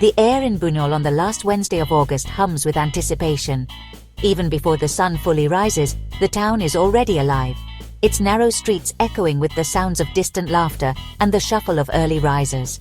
The air in Buñol on the last Wednesday of August hums with anticipation. Even before the sun fully rises, the town is already alive, its narrow streets echoing with the sounds of distant laughter and the shuffle of early risers.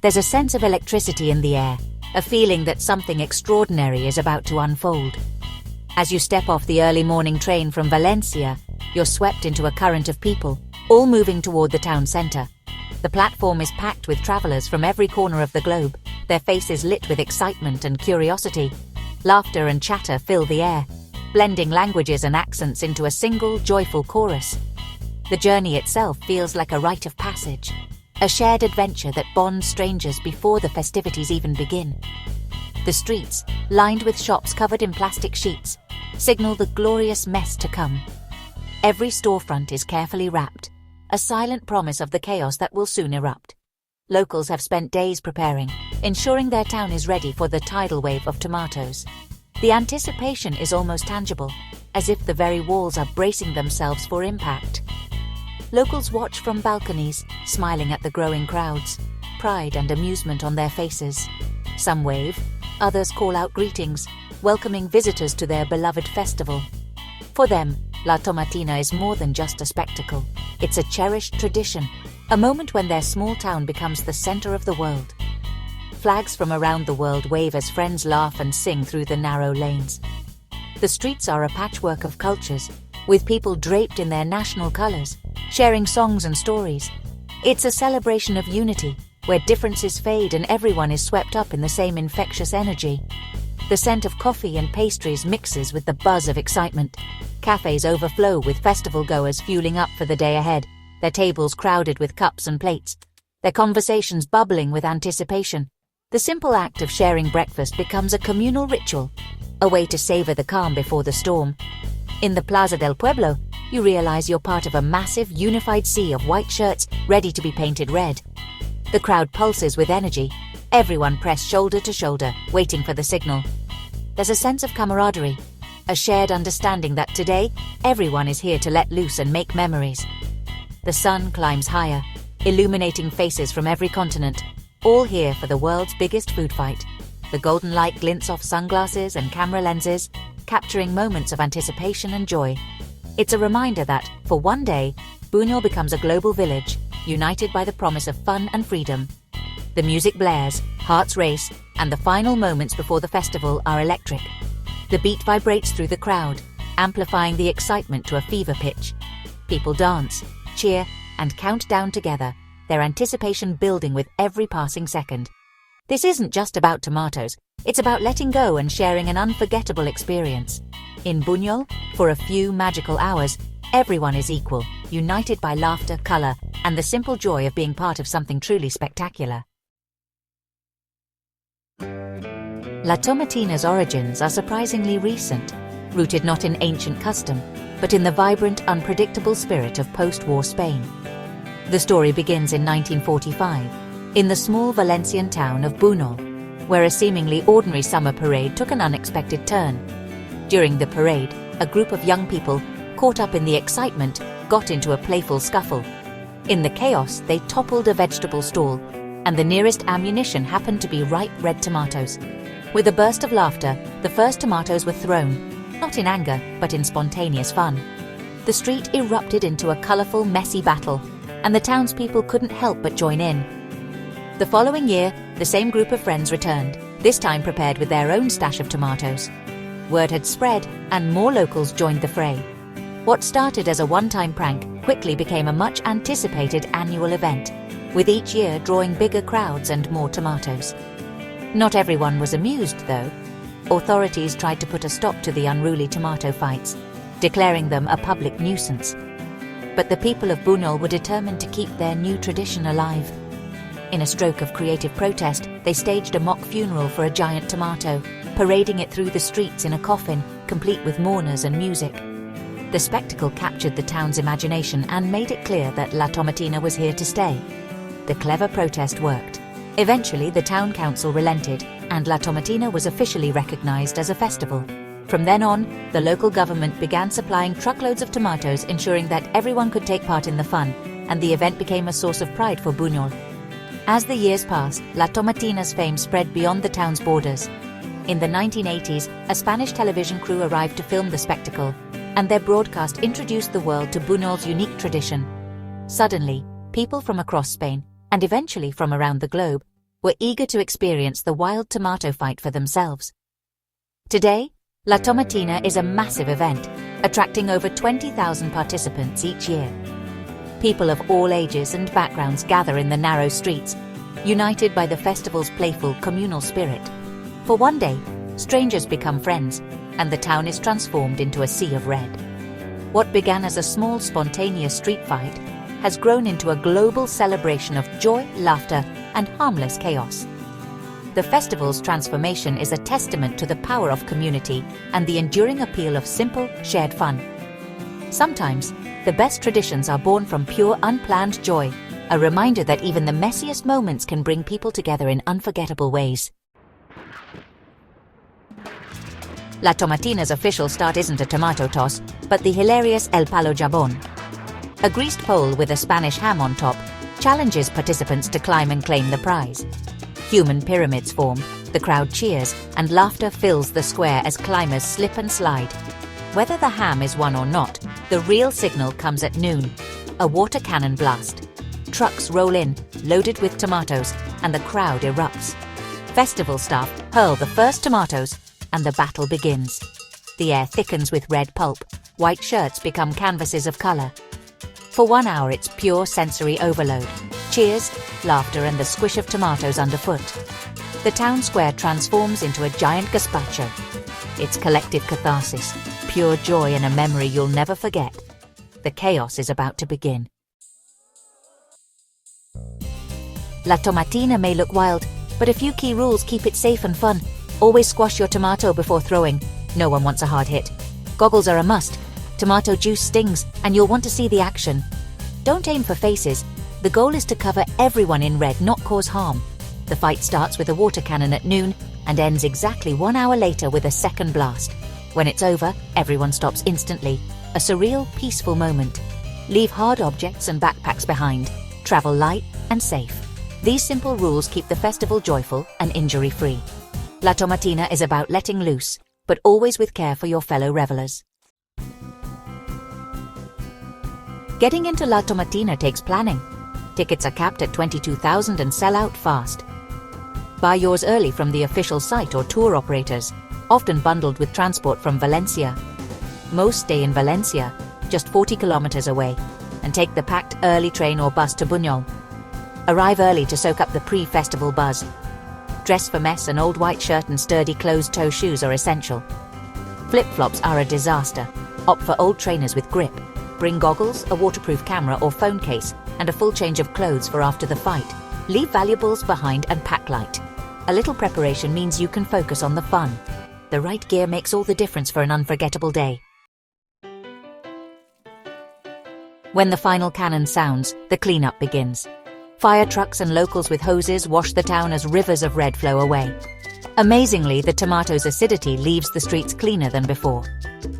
There's a sense of electricity in the air, a feeling that something extraordinary is about to unfold. As you step off the early morning train from Valencia, you're swept into a current of people, all moving toward the town center. The platform is packed with travelers from every corner of the globe, their faces lit with excitement and curiosity. Laughter and chatter fill the air, blending languages and accents into a single, joyful chorus. The journey itself feels like a rite of passage, a shared adventure that bonds strangers before the festivities even begin. The streets, lined with shops covered in plastic sheets, signal the glorious mess to come. Every storefront is carefully wrapped, a silent promise of the chaos that will soon erupt. Locals have spent days preparing, ensuring their town is ready for the tidal wave of tomatoes. The anticipation is almost tangible, as if the very walls are bracing themselves for impact. Locals watch from balconies, smiling at the growing crowds, pride and amusement on their faces. Some wave, others call out greetings, welcoming visitors to their beloved festival. For them, La Tomatina is more than just a spectacle. It's a cherished tradition, a moment when their small town becomes the center of the world. Flags from around the world wave as friends laugh and sing through the narrow lanes. The streets are a patchwork of cultures, with people draped in their national colors, sharing songs and stories. It's a celebration of unity, where differences fade and everyone is swept up in the same infectious energy. The scent of coffee and pastries mixes with the buzz of excitement. Cafes overflow with festival-goers fueling up for the day ahead, their tables crowded with cups and plates, their conversations bubbling with anticipation. The simple act of sharing breakfast becomes a communal ritual, a way to savor the calm before the storm. In the Plaza del Pueblo, you realize you're part of a massive, unified sea of white shirts ready to be painted red. The crowd pulses with energy, everyone pressed shoulder to shoulder, waiting for the signal. There's a sense of camaraderie, a shared understanding that today, everyone is here to let loose and make memories. The sun climbs higher, illuminating faces from every continent, all here for the world's biggest food fight. The golden light glints off sunglasses and camera lenses, capturing moments of anticipation and joy. It's a reminder that, for one day, Buñol becomes a global village, united by the promise of fun and freedom. The music blares, hearts race, and the final moments before the festival are electric. The beat vibrates through the crowd, amplifying the excitement to a fever pitch. People dance, cheer, and count down together, their anticipation building with every passing second. This isn't just about tomatoes, it's about letting go and sharing an unforgettable experience. In Buñol, for a few magical hours, everyone is equal, united by laughter, color, and the simple joy of being part of something truly spectacular. La Tomatina's origins are surprisingly recent, rooted not in ancient custom, but in the vibrant, unpredictable spirit of post-war Spain. The story begins in 1945, in the small Valencian town of Buñol, where a seemingly ordinary summer parade took an unexpected turn. During the parade, a group of young people, caught up in the excitement, got into a playful scuffle. In the chaos, they toppled a vegetable stall, and the nearest ammunition happened to be ripe red tomatoes. With a burst of laughter, the first tomatoes were thrown, not in anger, but in spontaneous fun. The street erupted into a colorful, messy battle, and the townspeople couldn't help but join in. The following year, the same group of friends returned, this time prepared with their own stash of tomatoes. Word had spread, and more locals joined the fray. What started as a one-time prank quickly became a much-anticipated annual event, with each year drawing bigger crowds and more tomatoes. Not everyone was amused, though. Authorities tried to put a stop to the unruly tomato fights, declaring them a public nuisance. But the people of Buñol were determined to keep their new tradition alive. In a stroke of creative protest, they staged a mock funeral for a giant tomato, parading it through the streets in a coffin, complete with mourners and music. The spectacle captured the town's imagination and made it clear that La Tomatina was here to stay. The clever protest worked. Eventually, the town council relented, and La Tomatina was officially recognized as a festival. From then on, the local government began supplying truckloads of tomatoes, ensuring that everyone could take part in the fun, and the event became a source of pride for Buñol. As the years passed, La Tomatina's fame spread beyond the town's borders. In the 1980s, a Spanish television crew arrived to film the spectacle, and their broadcast introduced the world to Buñol's unique tradition. Suddenly, people from across Spain, and eventually from around the globe, were eager to experience the wild tomato fight for themselves. Today, La Tomatina is a massive event, attracting over 20,000 participants each year. People of all ages and backgrounds gather in the narrow streets, united by the festival's playful communal spirit. For one day, strangers become friends, and the town is transformed into a sea of red. What began as a small spontaneous street fight has grown into a global celebration of joy, laughter, and harmless chaos. The festival's transformation is a testament to the power of community and the enduring appeal of simple, shared fun. Sometimes, the best traditions are born from pure, unplanned joy, a reminder that even the messiest moments can bring people together in unforgettable ways. La Tomatina's official start isn't a tomato toss, but the hilarious El Palo Jabón. A greased pole with a Spanish ham on top challenges participants to climb and claim the prize. Human pyramids form, the crowd cheers, and laughter fills the square as climbers slip and slide. Whether the ham is won or not, the real signal comes at noon. A water cannon blast. Trucks roll in, loaded with tomatoes, and the crowd erupts. Festival staff hurl the first tomatoes, and the battle begins. The air thickens with red pulp. White shirts become canvases of color. For 1 hour, it's pure sensory overload. Cheers, laughter, and the squish of tomatoes underfoot. The town square transforms into a giant gazpacho. It's collective catharsis, pure joy, and a memory you'll never forget. The chaos is about to begin. La Tomatina may look wild, but a few key rules keep it safe and fun. Always squash your tomato before throwing. No one wants a hard hit. Goggles are a must. Tomato juice stings, and you'll want to see the action. Don't aim for faces. The goal is to cover everyone in red, not cause harm. The fight starts with a water cannon at noon and ends exactly 1 hour later with a second blast. When it's over, everyone stops instantly. A surreal, peaceful moment. Leave hard objects and backpacks behind. Travel light and safe. These simple rules keep the festival joyful and injury-free. La Tomatina is about letting loose, but always with care for your fellow revelers. Getting into La Tomatina takes planning. Tickets are capped at 22,000 and sell out fast. Buy yours early from the official site or tour operators, often bundled with transport from Valencia. Most stay in Valencia, just 40 kilometers away, and take the packed early train or bus to Buñol. Arrive early to soak up the pre-festival buzz. Dress for mess. An old white shirt and sturdy closed-toe shoes are essential. Flip-flops are a disaster. Opt for old trainers with grip. Bring goggles, a waterproof camera or phone case, and a full change of clothes for after the fight. Leave valuables behind and pack light. A little preparation means you can focus on the fun. The right gear makes all the difference for an unforgettable day. When the final cannon sounds, the cleanup begins. Fire trucks and locals with hoses wash the town as rivers of red flow away. Amazingly, the tomato's acidity leaves the streets cleaner than before.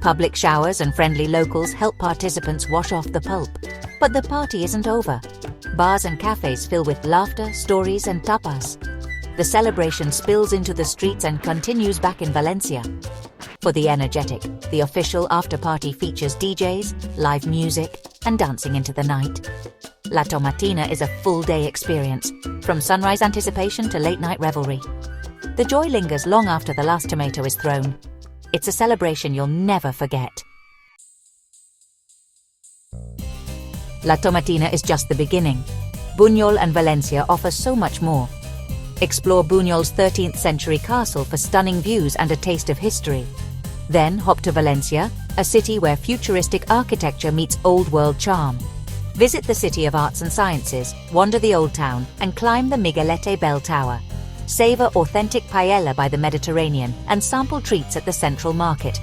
Public showers and friendly locals help participants wash off the pulp. But the party isn't over. Bars and cafes fill with laughter, stories, and tapas. The celebration spills into the streets and continues back in Valencia. For the energetic, the official after-party features DJs, live music, and dancing into the night. La Tomatina is a full-day experience, from sunrise anticipation to late-night revelry. The joy lingers long after the last tomato is thrown. It's a celebration you'll never forget. La Tomatina is just the beginning. Buñol and Valencia offer so much more. Explore Buñol's 13th century castle for stunning views and a taste of history. Then hop to Valencia, a city where futuristic architecture meets old-world charm. Visit the City of Arts and Sciences, wander the Old Town, and climb the Miguelete Bell Tower. Savor authentic paella by the Mediterranean and sample treats at the Central Market.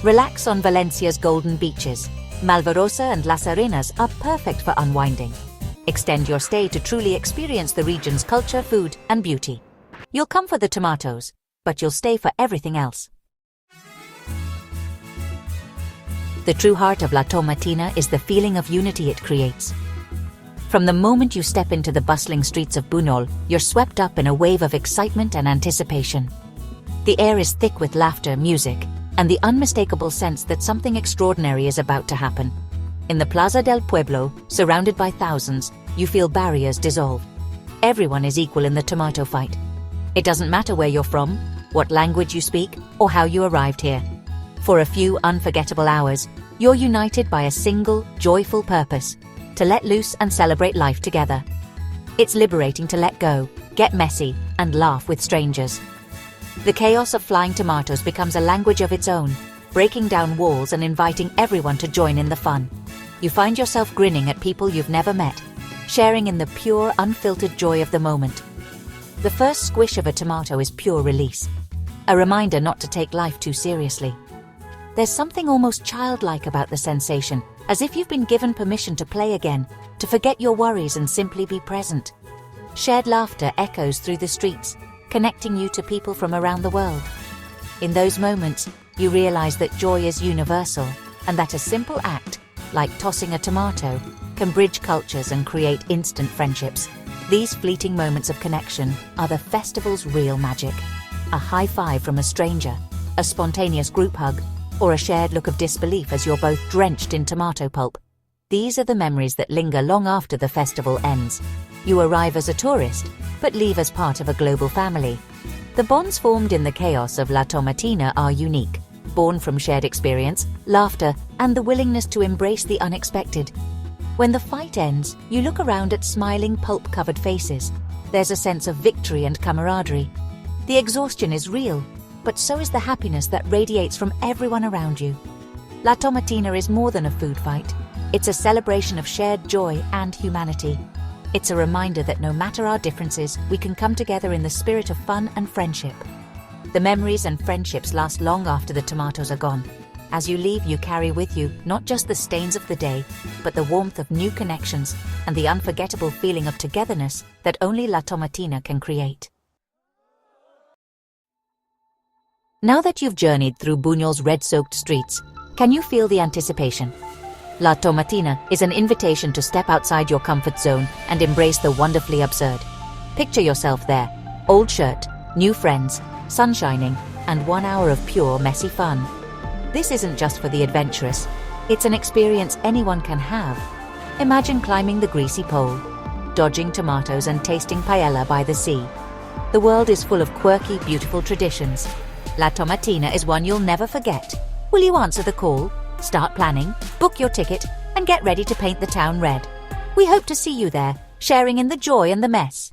Relax on Valencia's golden beaches. Malvarosa and Las Arenas are perfect for unwinding. Extend your stay to truly experience the region's culture, food, and beauty. You'll come for the tomatoes, but you'll stay for everything else. The true heart of La Tomatina is the feeling of unity it creates. From the moment you step into the bustling streets of Buñol, you're swept up in a wave of excitement and anticipation. The air is thick with laughter, music, and the unmistakable sense that something extraordinary is about to happen. In the Plaza del Pueblo, surrounded by thousands, you feel barriers dissolve. Everyone is equal in the tomato fight. It doesn't matter where you're from, what language you speak, or how you arrived here. For a few unforgettable hours, you're united by a single, joyful purpose: to let loose and celebrate life together. It's liberating to let go, get messy, and laugh with strangers. The chaos of flying tomatoes becomes a language of its own, breaking down walls and inviting everyone to join in the fun. You find yourself grinning at people you've never met, sharing in the pure, unfiltered joy of the moment. The first squish of a tomato is pure release, a reminder not to take life too seriously. There's something almost childlike about the sensation, as if you've been given permission to play again, to forget your worries and simply be present. Shared laughter echoes through the streets, connecting you to people from around the world. In those moments, you realize that joy is universal, and that a simple act, like tossing a tomato, can bridge cultures and create instant friendships. These fleeting moments of connection are the festival's real magic. A high five from a stranger, a spontaneous group hug, or a shared look of disbelief as you're both drenched in tomato pulp. These are the memories that linger long after the festival ends. You arrive as a tourist, but leave as part of a global family. The bonds formed in the chaos of La Tomatina are unique, born from shared experience, laughter, and the willingness to embrace the unexpected. When the fight ends, you look around at smiling, pulp-covered faces. There's a sense of victory and camaraderie. The exhaustion is real, but so is the happiness that radiates from everyone around you. La Tomatina is more than a food fight. It's a celebration of shared joy and humanity. It's a reminder that no matter our differences, we can come together in the spirit of fun and friendship. The memories and friendships last long after the tomatoes are gone. As you leave, you carry with you not just the stains of the day, but the warmth of new connections and the unforgettable feeling of togetherness that only La Tomatina can create. Now that you've journeyed through Buñol's red-soaked streets, can you feel the anticipation? La Tomatina is an invitation to step outside your comfort zone and embrace the wonderfully absurd. Picture yourself there, old shirt, new friends, sun shining, and 1 hour of pure, messy fun. This isn't just for the adventurous, it's an experience anyone can have. Imagine climbing the greasy pole, dodging tomatoes and tasting paella by the sea. The world is full of quirky, beautiful traditions. La Tomatina is one you'll never forget. Will you answer the call, start planning, book your ticket, and get ready to paint the town red? We hope to see you there, sharing in the joy and the mess.